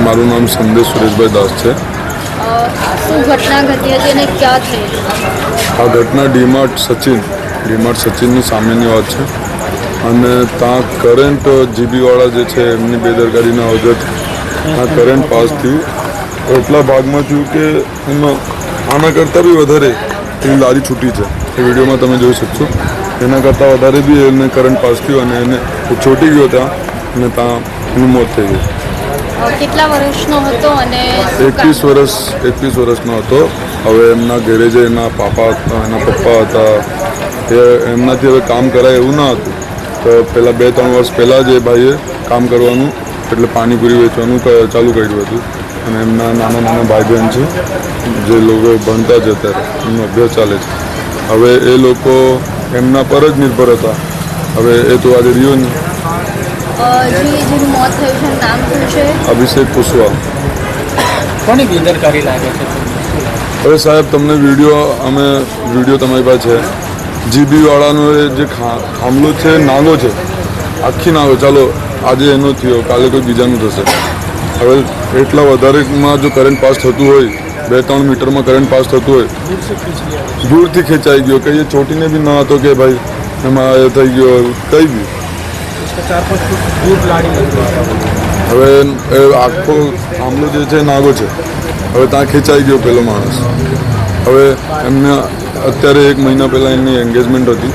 મારું નામ સંદેશ સુરેશભાઈ દાસ છે. શું ઘટના ઘટી હતી અને ક્યાં થઈ? આ ઘટના ડીમાર્ટ સચિનની સામેની વાત છે અને ત્યાં કરંટ જીબીવાળા જે છે એમની બેદરકારીના વખત આ કરંટ પાસ થયું. એટલા ભાગમાં થયું કે એમાં આના કરતાં બી વધારે એની લારી છૂટી છે. એ વિડીયોમાં તમે જોઈ શકશો. એના કરતાં વધારે બી એને કરંટ પાસ થયું અને એને છોટી ગયો ત્યાં અને ત્યાં એનું મોત થઈ ગયું. કેટલા વર્ષનો હતો અને 21 વર્ષનો હતો. હવે એમના ઘરે જે એના પપ્પા હતા એ એમનાથી હવે કામ કરાય એવું ના હતું. તો પહેલાં 2-3 વર્ષ પહેલાં જ એ ભાઈએ કામ કરવાનું એટલે પાણીપુરી વેચવાનું ચાલુ કર્યું હતું. અને એમના નાના ભાઈ બહેન છે જે લોકો ભણતા જ અત્યારે એમનો અભ્યાસ ચાલે છે. હવે એ લોકો એમના પર જ નિર્ભર હતા. હવે એ તો આજે રહ્યો નહીં. જેનું મોત થયું છે નામ શું છે? અભિષેક કુશવાહ. કોની બેદરકારી લાગે છે? હવે સાહેબ તમને વિડીયો તમારી પાસે છે. જીબીવાળાનો એ જે થાંભલો છે નાનો છે, આખી નાનો. ચાલો આજે એનો થયો, કાલે કોઈ બીજાનું થશે. હવે એટલા વધારેમાં જો કરંટ પાસ થતું હોય, 2-3 મીટરમાં કરંટ પાસ થતું હોય, દૂરથી ખેંચાઈ ગયો કે એ ચોટીને બી ના હતો કે ભાઈ એમાં એ થઈ ગયો કંઈ બી. હવે એ આખો થાંભલો જે છે નાગો છે. હવે ત્યાં ખેંચાઈ ગયો પેલો માણસ. હવે એમને અત્યારે 1 મહિના પહેલાં એમની એન્ગેજમેન્ટ હતી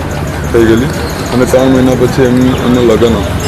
થઈ ગયેલી અને 3 મહિના પછી એમનું લગ્ન હતું.